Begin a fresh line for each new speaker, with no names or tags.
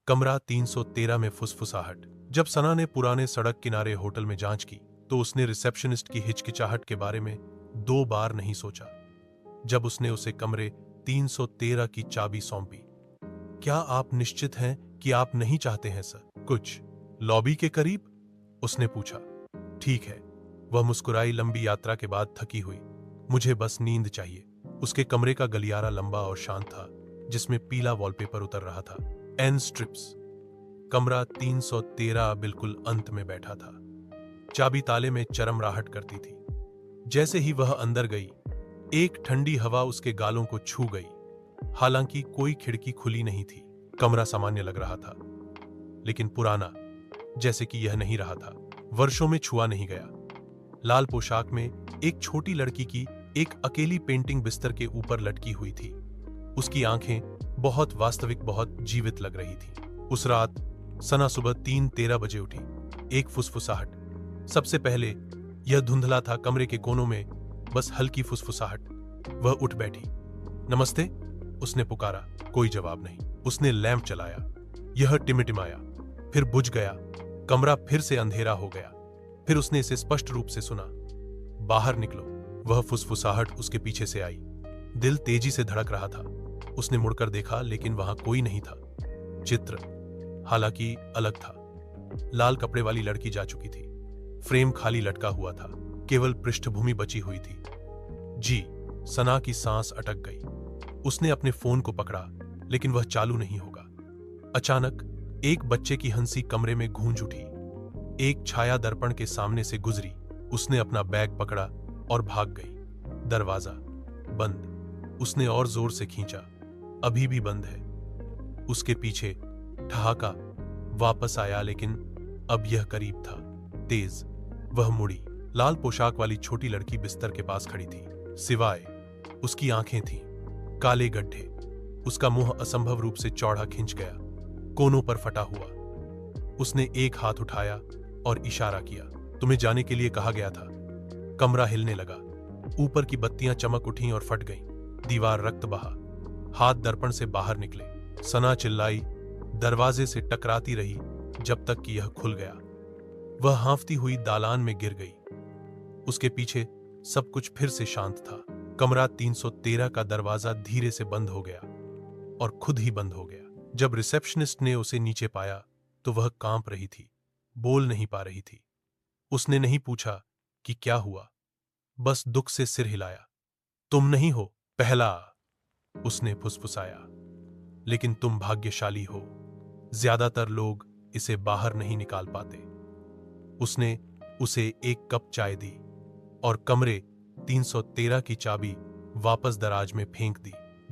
कमरा 313 में फुसफुसाहट। जब सना ने पुराने सड़क किनारे होटल में जांच की तो उसने रिसेप्शनिस्ट की हिचकिचाहट के बारे में 2 बार नहीं सोचा। जब उसने उसे कमरे 313 की चाबी सौंपी। क्या आप निश्चित हैं कि आप नहीं चाहते हैं सर? कुछ लॉबी के करीब? उसने पूछा। ठीक है। वह मुस्कुराई। लंबी यात्रा के बाद थकी हुई। मुझे बस नींद चाहिए। उसके कमरे का गलियारा लंबा और शांत था, जिसमें पीला वॉलपेपर उतर रहा था। In strips. कमरा 313 बिल्कुल अंत में बैठा था। चाबी ताले में चरमराहट करती थी। जैसे ही वह अंदर गई, एक ठंडी हवा उसके गालों को छू गई। हालांकि कोई खिड़की खुली नहीं थी। कमरा सामान्य लग रहा था, लेकिन पुराना, जैसे कि यह नहीं रहा था। वर्षों में छुआ नहीं गया। लाल पोशाक में एक छोटी लड़की की एक अकेली पेंटिंग बिस्तर के ऊपर लटकी हुई थी। उसकी आंखें बहुत वास्तविक, बहुत जीवित लग रही थी। उस रात सना सुबह 3:13 बजे उठी। एक फुसफुसाहट। सबसे पहले यह धुंधला था, कमरे के कोनों में बस हल्की फुसफुसाहट। वह उठ बैठी। नमस्ते, उसने पुकारा। कोई जवाब नहीं। उसने लैंप चलाया। यह टिमटिमाया, फिर बुझ गया। कमरा फिर से अंधेरा हो गया। फिर उसने इसे स्पष्ट रूप से सुना। बाहर निकलो। वह फुसफुसाहट उसके पीछे से आई। दिल तेजी से धड़क रहा था। उसने मुड़कर देखा, लेकिन वहां कोई नहीं था। चित्र, हालांकि अलग था। लाल कपड़े वाली लड़की जा चुकी थी। फ्रेम खाली लटका हुआ था, केवल पृष्ठभूमि बची हुई थी। जी। सना की सांस अटक गई। उसने अपने फोन को पकड़ा, लेकिन वह चालू नहीं होगा। अचानक एक बच्चे की हंसी कमरे में गूंज उठी। एक छाया दर्पण के सामने से गुजरी। उसने अपना बैग पकड़ा और भाग गई। दरवाजा बंद। उसने और जोर से खींचा। अभी भी बंद है। उसके पीछे ठहाका वापस आया, लेकिन अब यह करीब था, तेज। वह मुड़ी। लाल पोशाक वाली छोटी लड़की बिस्तर के पास खड़ी थी। सिवाय उसकी आंखें थीं काले गड्ढे। उसका मुंह असंभव रूप से चौड़ा खिंच गया, कोनों पर फटा हुआ। उसने एक हाथ उठाया और इशारा किया। तुम्हें जाने के लिए कहा गया था। कमरा हिलने लगा। ऊपर की बत्तियां चमक उठीं और फट गईं। दीवार रक्त बहा। हाथ दर्पण से बाहर निकले। सना चिल्लाई, दरवाजे से टकराती रही जब तक कि यह खुल गया। वह हांफती हुई दालान में गिर गई। उसके पीछे सब कुछ फिर से शांत था। कमरा 313 का दरवाजा धीरे से बंद हो गया और खुद ही बंद हो गया। जब रिसेप्शनिस्ट ने उसे नीचे पाया तो वह कांप रही थी, बोल नहीं पा रही थी। उसने नहीं पूछा कि क्या हुआ, बस दुख से सिर हिलाया। तुम नहीं हो पहला, उसने फुसफुसाया, लेकिन तुम भाग्यशाली हो। ज्यादातर लोग इसे बाहर नहीं निकाल पाते। उसने उसे एक कप चाय दी और कमरे 313 की चाबी वापस दराज में फेंक दी।